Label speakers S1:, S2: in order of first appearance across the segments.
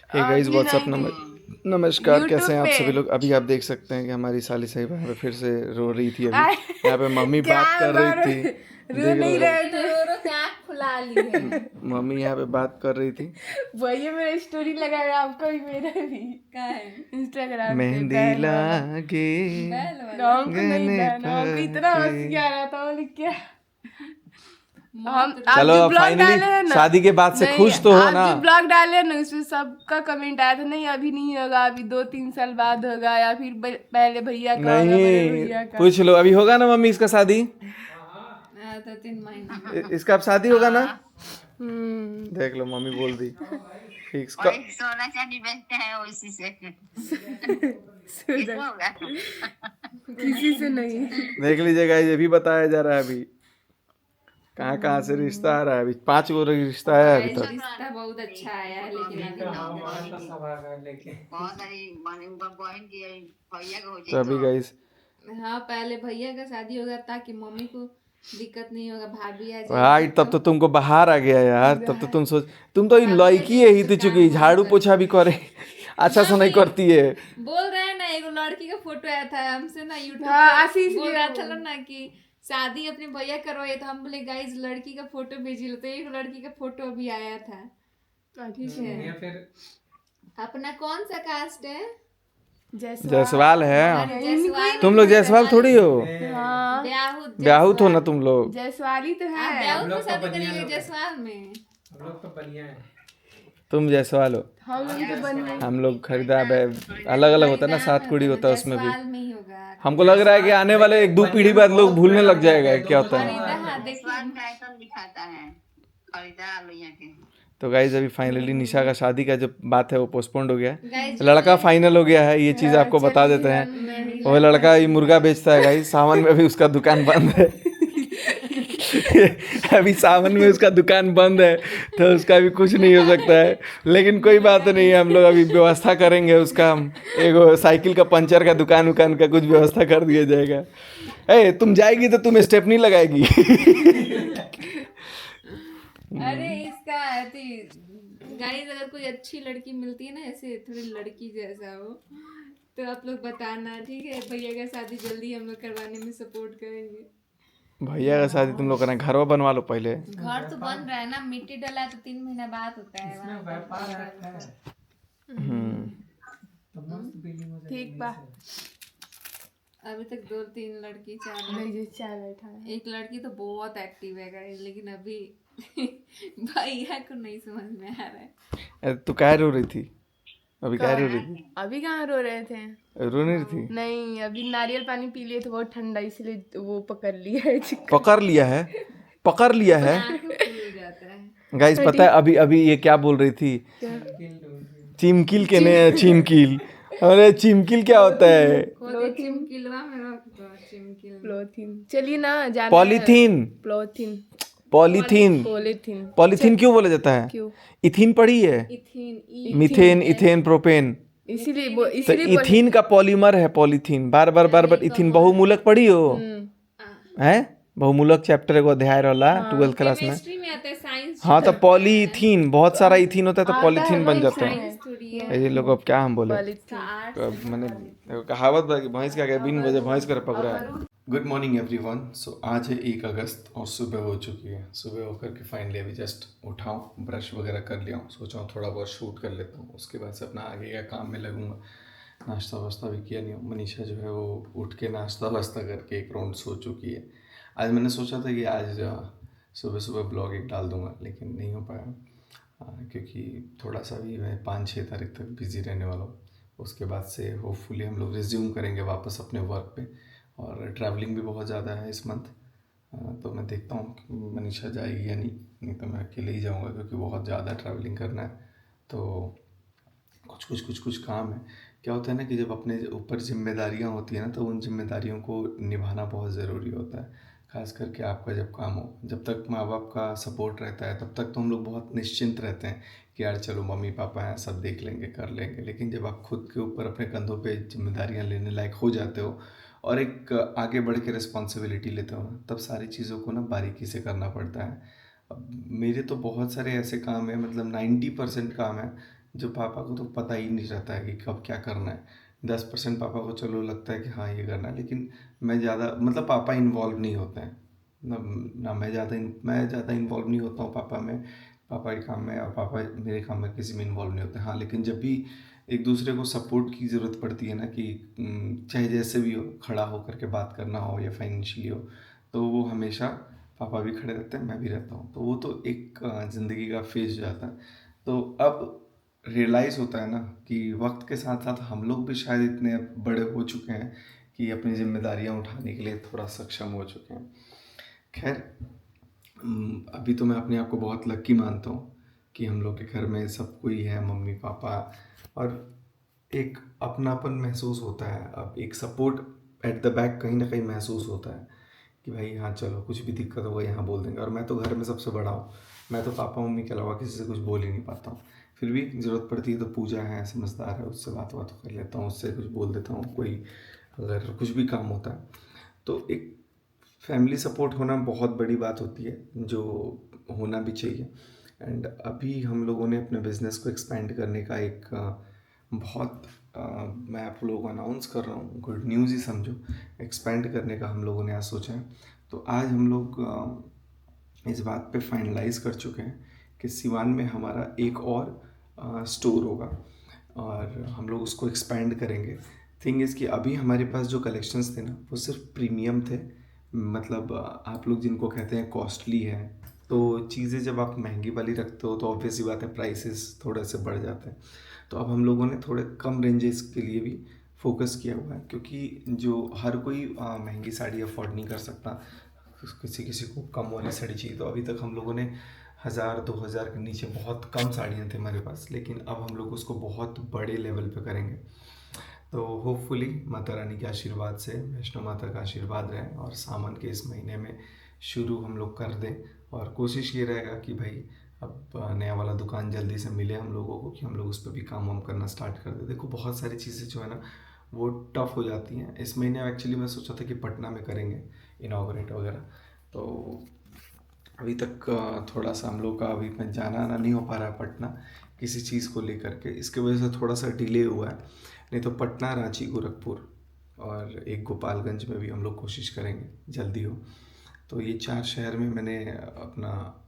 S1: Hey guys what's up
S2: नहीं
S1: नमस्कार, कैसे हैं आप
S2: यूट्यूब
S1: सभी
S2: पे
S1: लोग। अभी आप देख सकते हैं कि हमारी साली साहिबा यहाँ पे फिर से रो रही थी। अभी
S2: आए,
S1: यहाँ पे मम्मी
S2: क्या
S1: बात कर रही थी,
S2: रो
S1: देख
S2: नहीं
S1: लो
S2: रहे
S1: गाइस।
S2: थे।
S3: रो रो के आँख फुला ली है।
S1: मम्मी यहाँ पे बात कर रही थी।
S2: वही मेरा स्टोरी लगाया आपका भी मेरा भी
S3: का है
S2: इंस्टाग्राम पे
S1: मेहंदी
S2: बहन वाला।
S1: लागे
S3: बैल वाला
S2: नाम को नहीं
S1: गले
S2: बहन हमको इतना हंसी
S1: पे।
S2: आ रहा था बोले क्या हम
S3: मौत
S2: आप
S1: चलो
S2: जो
S1: अब
S2: ब्लॉग
S1: फाइनली
S2: डाले हैं ना
S1: शादी के बाद से
S2: नहीं
S1: खुश तो हो
S2: आप
S1: ना।
S2: जो ब्लॉग डाले हैं ना उसमें सबका कमेंट आया था नहीं अभी नहीं होगा अभी 2-3 साल बाद होगा या फिर पहले भैया का होगा बड़े भैया
S1: नहीं
S2: का।
S1: पूछ लो, अभी होगा ना मम्मी इसका शादी।
S3: तो 3 महीना
S1: इसका अब शादी होगा ना।
S2: हम्म
S1: देख लो मम्मी बोल दी फिक्स
S4: और एक सोना चांदी बेचते हैं उसी से कितना होगा?
S2: किसी से नहीं
S1: देख लीजिएगा, ये भी बताया जा रहा है अभी कहाँ कहाँ से रिश्ता आ रहा है। अभी 5 गो रिश्ता आया है अभी तक।
S3: रिश्ता बहुत अच्छा आया है लेकिन अभी
S4: बहुत सारी उनका बहन की भैया का हो
S1: तो अभी
S4: जाए
S1: गाइस
S3: हाँ पहले भैया का शादी होगा ताकि मम्मी को दिक्कत नहीं होगा, भाभी आ
S1: भाई
S3: जाएगी
S1: तब तो तुमको बाहर आ गया यार। तब तो तुम सोच, तुम तो लड़की है ही तो चुकी झाड़ू पोछा भी करे अच्छा से नहीं करती है।
S3: बोल रहे हैं ना एगो लड़की का फोटो आया था हमसे ना यूट्यूब
S2: हाँ,
S3: पे
S2: आशीष
S3: बोल
S2: के
S3: रहा
S2: वो।
S3: था ना कि शादी अपने भैया करवाए तो हम बोले गाइस लड़की का फोटो भेजी लो, तो एक लड़की का फोटो भी आया था। ठीक है अपना कौन सा कास्ट है?
S1: जायसवाल है।
S3: हमारे जयसवाल
S1: तुम लोग जायसवाल थोड़ी हो,
S2: हाँ
S3: ब्याहूत
S1: ब्याहुत हो ना तुम लोग।
S2: जयसवाली तो
S3: आप
S2: है
S3: ब्याहूत में शादी करेंगे जयसवाल में?
S1: तुम जायसवाल हो,
S2: हम लोग तो बन
S1: हम लोग खरीदा अलग अलग होता है ना, 7 कुड़ी होता है उसमें भी।
S3: जयसवाल में ही होगा।
S1: हमको लग रहा है कि आने वाले 1-2 पीढ़ी बाद लोग भूलने लग जाएगा क्या होता है।
S3: खरीदा हाँ देखिए
S4: स्वाद का आइटम दिखाता है खरीदा लो यहाँ के
S1: तो गाइज अभी फाइनली निशा का शादी का जो बात है वो पोस्टपोन्ड हो गया है।
S3: गाइस
S1: लड़का फाइनल हो गया है, ये चीज़ आपको बता देते हैं। वो लड़का ये मुर्गा बेचता है गाइज, सावन में अभी उसका दुकान बंद है अभी सावन में उसका दुकान बंद है तो उसका भी कुछ नहीं हो सकता है। लेकिन कोई बात नहीं है, हम लोग अभी व्यवस्था करेंगे उसका। एगो साइकिल का पंचर का दुकान उकान का कुछ व्यवस्था कर दिया जाएगा। ए तुम जाएगी तो तुम स्टेप नहीं लगाएगी
S3: अरे इसका गाइस अगर कोई अच्छी लड़की मिलती है ना ऐसे थोड़ी लड़की जैसा हो तो आप लोग बताना, ठीक है? भैया का शादी जल्दी हम लोग करवाने में सपोर्ट करेंगे।
S1: भैया का शादी तुम लोग करना, घर बनवा लो पहले।
S3: घर तो बन रहा है ना, मिट्टी डला है तो 3 महीना बाद होता है वहाँ।
S2: ठीक बा
S3: अभी तक 2-3 लड़की 4
S2: नहीं जो चाय बैठा है
S3: एक लड़की तो बहुत एक्टिव है गाइस लेकिन अभी भैया को नहीं समझ में आ रहा है।
S1: अरे तू क्या रो रही थी अभी, क्या रो रही थी?
S2: अभी कहाँ रो रहे थे
S1: रो नहीं रही थी?
S2: नहीं अभी नारियल पानी पी लिए तो बहुत ठंडा इसलिए वो पकड़ लिया है
S1: पकड़ लिया है, पकड़ लिया है
S3: आँखों खुल जाता है।
S1: गाइस। पता है अभी अभी ये क्या बोल रही थी? चिमकिल के ने चिमकिल। अरे चिमकिल क्या होता है?
S3: चिमकिलवा में रख दो चिमकिल।
S2: पॉलीथीन चलिए ना जाना
S1: polythene,
S2: polythene
S1: polythene,
S2: polythene
S1: polythene क्यों बोला जाता है?
S2: क्यों
S1: इथीन पढ़ी है?
S3: इथिन
S1: मीथेन, इथेन, प्रोपेन।
S2: इसीलिए
S1: तो
S2: इसीलिए
S1: इथीन का पॉलीमर है पॉलीथीन। बार बार इथीन। बहुमूलक पढ़ी हो है? बहुमूलक चैप्टर को अध्याय रहला 12th क्लास में।
S3: केमिस्ट्री में आता है, साइंस
S1: हाँ तो पॉलीथीन, बहुत सारा इथीन होता है तो पॉलीथीन बन जाता है।
S3: थोड़ी है।
S1: ये लोग अब क्या हम बोले,
S2: पॉलीथीन
S1: अब मैंने एगो कहावत बा कि भैंस का क्या बिन वजह भैंस कर पकड़ा है। Good morning everyone. सो आज है 1 अगस्त और सुबह हो चुकी है। सुबह होकर के फाइनली अभी जस्ट उठाऊँ, ब्रश वगैरह कर लिया हूँ, सोचा हूँ थोड़ा बहुत शूट कर लेता हूँ, उसके बाद से अपना आगे का काम में लगूंगा। नाश्ता वास्ता भी किया नहीं हूँ। मनीषा जो है वो उठ के नाश्ता वास्ता करके एक राउंड सो चुकी है। आज मैंने सोचा था कि आज सुबह सुबह ब्लॉग एक डाल दूंगा लेकिन नहीं हो पाया क्योंकि थोड़ा सा भी मैं 5-6 तारीख तक बिज़ी रहने वाला हूँ। उसके बाद से होपफुली हम लोग रिज्यूम करेंगे वापस अपने वर्क पे। और ट्रैवलिंग भी बहुत ज़्यादा है इस मंथ, तो मैं देखता हूँ कि मनीषा जाएगी या नहीं तो मैं अकेले ही जाऊँगा क्योंकि बहुत ज़्यादा ट्रैवलिंग करना है। तो कुछ काम है। क्या होता है ना कि जब अपने ऊपर जिम्मेदारियाँ होती हैं ना तो उन जिम्मेदारियों को निभाना बहुत ज़रूरी होता है। खास करके आपका जब काम हो, जब तक माँ बाप का सपोर्ट रहता है तब तक तो हम लोग बहुत निश्चिंत रहते हैं कि यार चलो मम्मी पापा हैं, सब देख लेंगे, कर लेंगे। लेकिन जब आप खुद के ऊपर अपने कंधों पे जिम्मेदारियाँ लेने लायक हो जाते हो और एक आगे बढ़ के रिस्पॉन्सिबिलिटी लेते हो ना, तब सारी चीज़ों को ना बारीकी से करना पड़ता है। अब मेरे तो बहुत सारे ऐसे काम हैं, मतलब 90% काम है जो पापा को तो पता ही नहीं रहता है कि कब क्या करना है। 10% पापा को चलो लगता है कि हाँ ये करना है, लेकिन मैं ज़्यादा मतलब पापा इन्वॉल्व नहीं होते हैं ना मैं ज़्यादा इन्वॉल्व नहीं होता हूँ पापा के काम में, और पापा मेरे काम में किसी में इन्वॉल्व नहीं होते। हाँ, लेकिन जब भी एक दूसरे को सपोर्ट की ज़रूरत पड़ती है ना कि चाहे जैसे भी हो, खड़ा हो करके बात करना हो या फाइनेंशियली हो, तो वो हमेशा पापा भी खड़े रहते हैं, मैं भी रहता हूँ। तो वो तो एक ज़िंदगी का फेज जाता है। तो अब रियलाइज़ होता है ना कि वक्त के साथ साथ हम लोग भी शायद इतने बड़े हो चुके हैं कि अपनी जिम्मेदारियां उठाने के लिए थोड़ा सक्षम हो चुके हैं। खैर, अभी तो मैं अपने आप को बहुत लकी मानता हूँ कि हम लोग के घर में सब कोई है, मम्मी पापा, और एक अपनापन महसूस होता है। अब एक सपोर्ट एट द बैक कहीं ना कहीं महसूस होता है कि भाई हाँ चलो कुछ भी दिक्कत होगा यहाँ बोल देंगे। और मैं तो घर में सबसे बड़ा हूँ, मैं तो पापा मम्मी के अलावा किसी से कुछ बोल ही नहीं पाता हूँ। फिर भी ज़रूरत पड़ती है तो पूजा है, समझदार है, उससे बात कर लेता हूँ, उससे कुछ बोल देता हूँ। कोई अगर कुछ भी काम होता है तो एक फैमिली सपोर्ट होना बहुत बड़ी बात होती है, जो होना भी चाहिए। एंड अभी हम लोगों ने अपने बिज़नेस को एक्सपेंड करने का एक बहुत मैं आप लोगों को अनाउंस कर रहा हूँ, गुड न्यूज़ ही समझो, एक्सपेंड करने का हम लोगों ने आज सोचा है। तो आज हम लोग इस बात पे फाइनलाइज़ कर चुके हैं कि सिवान में हमारा एक और स्टोर होगा और हम लोग उसको एक्सपेंड करेंगे। थिंग इज़ कि अभी हमारे पास जो कलेक्शंस थे ना वो सिर्फ प्रीमियम थे, मतलब आप लोग जिनको कहते हैं कॉस्टली है। तो चीज़ें जब आप महंगी वाली रखते हो तो ऑब्वियस ही बात है प्राइसेस थोड़े से बढ़ जाते हैं। तो अब हम लोगों ने थोड़े कम रेंजेस के लिए भी फोकस किया हुआ है, क्योंकि जो हर कोई महंगी साड़ी अफोर्ड नहीं कर सकता, किसी किसी को कम वाली साड़ी चाहिए। तो अभी तक हम लोगों ने 1000-2000 के नीचे बहुत कम साड़ियाँ थे हमारे पास, लेकिन अब हम लोग उसको बहुत बड़े लेवल पे करेंगे। तो होपफुली माता रानी के आशीर्वाद से, वैष्णो माता का आशीर्वाद रहे और सावन के इस महीने में शुरू हम लोग कर दें। और कोशिश ये रहेगा कि भाई अब नया वाला दुकान जल्दी से मिले हम लोगों को, कि हम लोग उस पर भी काम वाम करना स्टार्ट कर दें। देखो बहुत सारी चीज़ें जो है ना वो टफ हो जाती हैं। इस महीने एक्चुअली मैं सोचा था कि पटना में करेंगे इनॉग्रेट वगैरह, तो अभी तक थोड़ा सा हम लोग का अभी में जाना आना नहीं हो पा रहा है पटना किसी चीज़ को लेकर के, इसके वजह से थोड़ा सा डिले हुआ है। नहीं तो पटना, रांची, गोरखपुर और एक गोपालगंज में भी हम लोग कोशिश करेंगे जल्दी हो। तो ये 4 शहर में मैंने अपना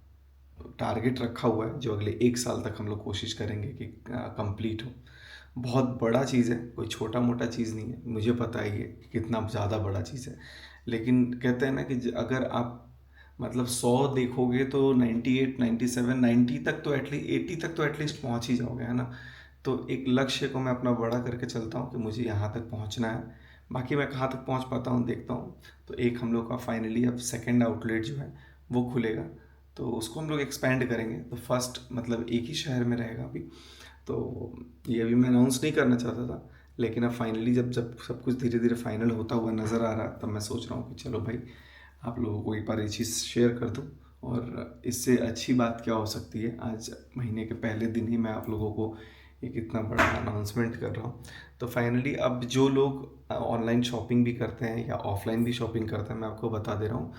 S1: टारगेट रखा हुआ है, जो अगले 1 साल तक हम लोग कोशिश करेंगे कि कंप्लीट हो। बहुत बड़ा चीज़ है, कोई छोटा मोटा चीज़ नहीं है, मुझे पता है ये कितना ज़्यादा बड़ा चीज़ है। लेकिन कहते हैं ना कि अगर आप मतलब 100 देखोगे तो 98, 97, 90 तक तो एटलीस्ट 80 तक तो एटलीस्ट पहुंच ही जाओगे, है ना। तो एक लक्ष्य को मैं अपना बड़ा करके चलता हूँ कि मुझे यहाँ तक पहुँचना है, बाकी मैं कहाँ तक पहुँच पाता हूँ देखता हूँ। तो एक हम लोग का फाइनली अब सेकंड आउटलेट जो है वो खुलेगा, तो उसको हम लोग एक्सपेंड करेंगे। तो फर्स्ट मतलब एक ही शहर में रहेगा अभी, तो ये अभी मैं अनाउंस नहीं करना चाहता था, लेकिन अब फाइनली जब जब सब कुछ धीरे धीरे फाइनल होता हुआ नज़र आ रहा है, तब मैं सोच रहा हूँ कि चलो भाई आप लोगों को एक बार ये चीज़ शेयर कर दूँ। और इससे अच्छी बात क्या हो सकती है, आज महीने के पहले दिन ही मैं आप लोगों को एक इतना बड़ा अनाउंसमेंट कर रहा हूँ। तो फाइनली अब जो लोग ऑनलाइन शॉपिंग भी करते हैं या ऑफलाइन भी शॉपिंग करते हैं, मैं आपको बता दे रहा हूँ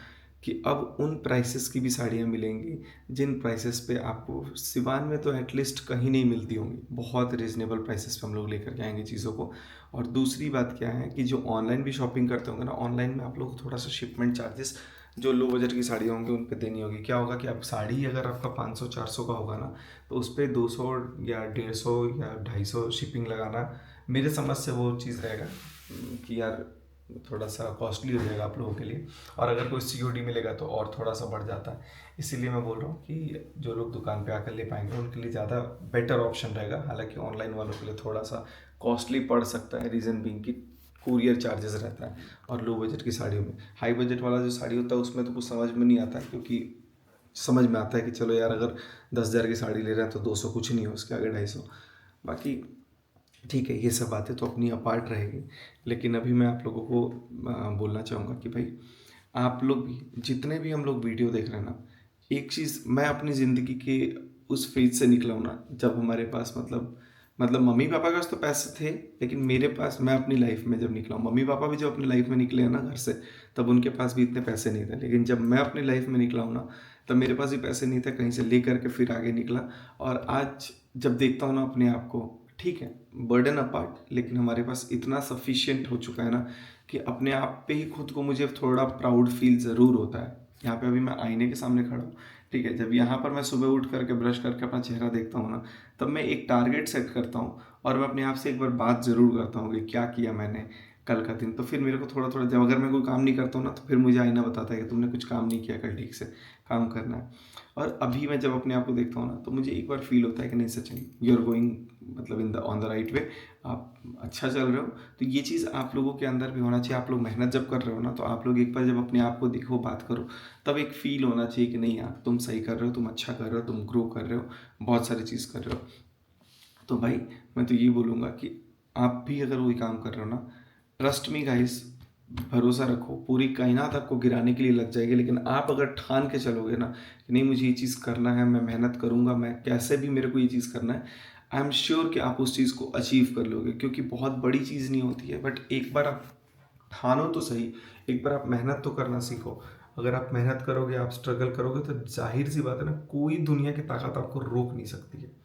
S1: कि अब उन प्राइसेस की भी साड़ियाँ मिलेंगी जिन प्राइसेस पे आपको सिवान में तो एटलीस्ट कहीं नहीं मिलती होंगी। बहुत रिजनेबल प्राइसेस पे हम लोग लेकर के आएंगे चीज़ों को। और दूसरी बात क्या है कि जो ऑनलाइन भी शॉपिंग करते होंगे ना, ऑनलाइन में आप लोग को थोड़ा सा शिपमेंट चार्जेस जो लो बजट की साड़ियाँ होंगी उन पे देनी होगी। क्या होगा कि अब साड़ी अगर आपका 500-400 का होगा ना, तो उस पर 200 या 150 या 250 शिपिंग लगाना मेरे समझ से वो चीज़ रहेगा कि यार थोड़ा सा कॉस्टली हो जाएगा आप लोगों के लिए। और अगर कोई सीओडी मिलेगा तो और थोड़ा सा बढ़ जाता है। इसीलिए मैं बोल रहा हूँ कि जो लोग दुकान पे आकर ले पाएंगे उनके लिए ज़्यादा बेटर ऑप्शन रहेगा। हालांकि ऑनलाइन वालों के लिए थोड़ा सा कॉस्टली पड़ सकता है, रीज़न बीइंग कि कुरियर चार्जेस रहता है। और लो बजट की साड़ियों में, हाई बजट वाला जो साड़ी होता है उसमें तो कुछ समझ में नहीं आता है, क्योंकि समझ में आता है कि चलो यार अगर 10,000 की साड़ी ले रहे हैं तो 200 कुछ नहीं है, उसके आगे 250। बाकी ठीक है, ये सब बातें तो अपनी अपार्ट रहेगी। लेकिन अभी मैं आप लोगों को बोलना चाहूँगा कि भाई आप लोग भी, जितने भी हम लोग वीडियो देख रहे हैं ना, एक चीज़ मैं अपनी ज़िंदगी के उस फेज से निकला हूँ ना जब हमारे पास मतलब मम्मी पापा के पास तो पैसे थे, लेकिन मेरे पास, मैं अपनी लाइफ में जब निकला हूँ, मम्मी पापा भी जब अपनी लाइफ में निकले हैं ना घर से, तब उनके पास भी इतने पैसे नहीं थे। लेकिन जब मैं अपनी लाइफ में निकला हूँ ना, तब मेरे पास भी पैसे नहीं थे, कहीं से ले करके फिर आगे निकला। और आज जब देखता हूँ ना अपने आप को, ठीक है बर्डन अपार्ट, लेकिन हमारे पास इतना सफिशिएंट हो चुका है ना कि अपने आप पे ही खुद को मुझे थोड़ा प्राउड फील ज़रूर होता है। यहाँ पे अभी मैं आईने के सामने खड़ा हूँ, ठीक है, जब यहाँ पर मैं सुबह उठ करके ब्रश करके अपना चेहरा देखता हूँ ना, तब मैं एक टारगेट सेट करता हूँ और मैं अपने आप से एक बार बात ज़रूर करता हूँ कि क्या किया मैंने कल का दिन। तो फिर मेरे को थोड़ा थोड़ा, जब अगर मैं कोई काम नहीं करता हूँ ना, तो फिर मुझे आईना बताता है कि तुमने कुछ काम नहीं किया कल, ठीक से काम करना है। और अभी मैं जब अपने आप को देखता हूँ ना, तो मुझे एक बार फील होता है कि नहीं सचिन, यू आर गोइंग मतलब in the on the right way, आप अच्छा चल रहे हो। तो ये चीज़ आप लोगों के अंदर भी होना चाहिए। आप लोग मेहनत जब कर रहे हो ना, तो आप लोग एक बार जब अपने आप को देखो, बात करो, तब एक फील होना चाहिए कि नहीं यार तुम सही कर रहे हो, तुम अच्छा कर रहे हो, तुम ग्रो कर रहे हो, बहुत सारी चीज़ कर रहे हो। तो भाई मैं तो ये बोलूँगा कि आप भी अगर वही काम कर रहे हो ना, ट्रस्ट मी गाइस, भरोसा रखो, पूरी कायनात आपको गिराने के लिए लग जाएगी, लेकिन आप अगर ठान के चलोगे ना कि नहीं मुझे ये चीज़ करना है, मैं मेहनत करूँगा, मैं कैसे भी मेरे को ये चीज़ करना है, आई एम श्योर कि आप उस चीज़ को अचीव कर लोगे। क्योंकि बहुत बड़ी चीज़ नहीं होती है, बट एक बार आप ठानो तो सही, एक बार आप मेहनत तो करना सीखो। अगर आप मेहनत करोगे, आप स्ट्रगल करोगे, तो जाहिर सी बात है ना, कोई दुनिया की ताकत आपको रोक नहीं सकती है।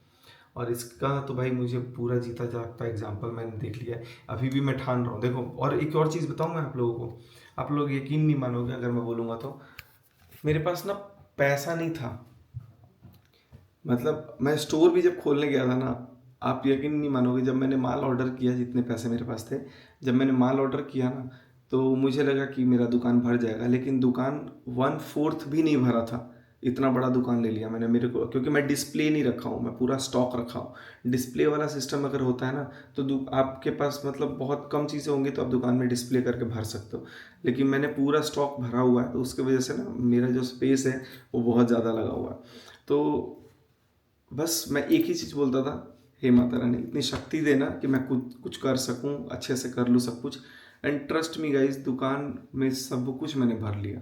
S1: और इसका तो भाई मुझे पूरा जीता जागता एग्जाम्पल मैंने देख लिया है, अभी भी मैं ठान रहा हूँ। देखो, और एक और चीज़ बताऊँ मैं आप लोगों को, आप लोग यकीन नहीं मानोगे अगर मैं बोलूँगा तो, मेरे पास ना पैसा नहीं था। मतलब मैं स्टोर भी जब खोलने गया था ना, आप यकीन नहीं मानोगे, जब मैंने माल ऑर्डर किया, जितने पैसे मेरे पास थे, जब मैंने माल ऑर्डर किया ना, तो मुझे लगा कि मेरा दुकान भर जाएगा, लेकिन दुकान 1/4 भी नहीं भरा था। इतना बड़ा दुकान ले लिया मैंने, मेरे को, क्योंकि मैं डिस्प्ले नहीं रखा हूँ, मैं पूरा स्टॉक रखा हूँ। डिस्प्ले वाला सिस्टम अगर होता है ना, तो आपके पास मतलब बहुत कम चीज़ें होंगी तो आप दुकान में डिस्प्ले करके भर सकते हो, लेकिन मैंने पूरा स्टॉक भरा हुआ है, तो उसकी वजह से ना मेरा जो स्पेस है वो बहुत ज़्यादा लगा हुआ है। तो बस मैं एक ही चीज़ बोलता था, हे माता रानी इतनी शक्ति देना कि मैं कुछ कर सकूं, अच्छे से कर लूँ सब कुछ। एंड ट्रस्ट मी गाइस, दुकान में सब कुछ मैंने भर लिया।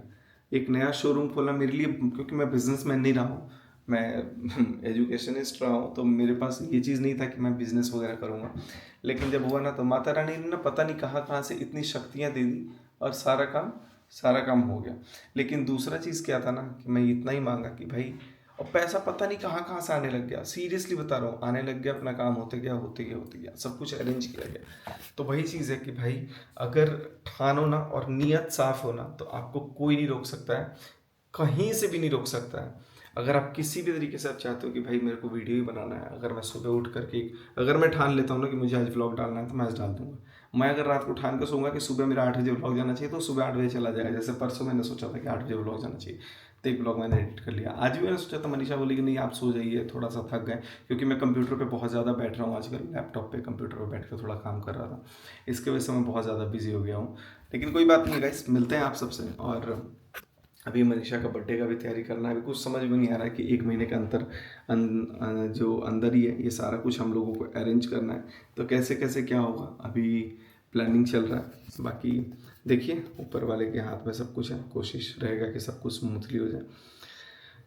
S1: एक नया शोरूम खोला मेरे लिए, क्योंकि मैं बिजनेसमैन नहीं रहा हूँ, मैं एजुकेशनिस्ट रहा हूँ, तो मेरे पास ये चीज़ नहीं था कि मैं बिज़नेस वगैरह करूँगा। लेकिन जब हुआ ना, तो माता रानी ने ना पता नहीं कहाँ से इतनी शक्तियाँ दे दी, और सारा काम हो गया। लेकिन दूसरा चीज़ क्या था ना, कि मैं इतना ही मांगा कि भाई, और पैसा पता नहीं कहाँ से आने लग गया, सीरियसली बता रहा हूँ, आने लग गया, अपना काम होते गया, सब कुछ अरेंज किया गया। तो वही चीज़ है कि भाई अगर ठानो ना और नीयत साफ हो ना, तो आपको कोई नहीं रोक सकता है, कहीं से भी नहीं रोक सकता है। अगर आप किसी भी तरीके से आप चाहते हो कि भाई मेरे को वीडियो ही बनाना है, अगर मैं सुबह उठ करके, अगर मैं ठान लेता हूँ ना कि मुझे आज व्लॉग डालना है, तो मैं आज डाल दूंगा। मैं अगर रात को ठान कर सोऊंगा कि सुबह मेरा 8 बजे व्लॉग जाना चाहिए, तो सुबह 8 बजे चला जाएगा। जैसे परसों मैंने सोचा था कि 8 बजे व्लॉग जाना चाहिए, तो एक ब्लॉग मैंने एडिट कर लिया। आज भी मैंने सोचा था, मनीषा बोली कि नहीं आप सो जाइए, थोड़ा सा थक गए, क्योंकि मैं कंप्यूटर पे बहुत ज़्यादा बैठ रहा हूँ आजकल, लैपटॉप पे कंप्यूटर पे बैठ कर थोड़ा काम कर रहा था, इसके वजह से मैं बहुत ज़्यादा बिजी हो गया हूँ। लेकिन कोई बात नहीं गाइस, मिलते हैं आप सबसे। और अभी मनीषा का बर्थडे का भी तैयारी करना है, अभी कुछ समझ में नहीं आ रहा है कि 1 महीने के अंतर जो अंदर ही है, ये सारा कुछ हम लोगों को अरेंज करना है, तो कैसे कैसे क्या होगा अभी प्लानिंग चल रहा है। बाकी देखिए, ऊपर वाले के हाथ में सब कुछ है, कोशिश रहेगा कि सब कुछ स्मूथली हो जाए।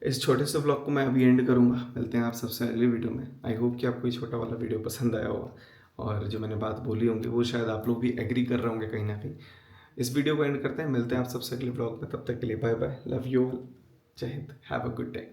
S1: इस छोटे से व्लॉग को मैं अभी एंड करूँगा, मिलते हैं आप सबसे अगले वीडियो में। आई होप कि आपको ये छोटा वाला वीडियो पसंद आया होगा, और जो मैंने बात बोली होंगी वो शायद आप लोग भी एग्री कर रहे होंगे कहीं ना कहीं। इस वीडियो को एंड करते हैं, मिलते हैं आप सबसे अगले व्लॉग में, तब तक के लिए bye bye, love you all, जय हिंद, हैव अ गुड डे।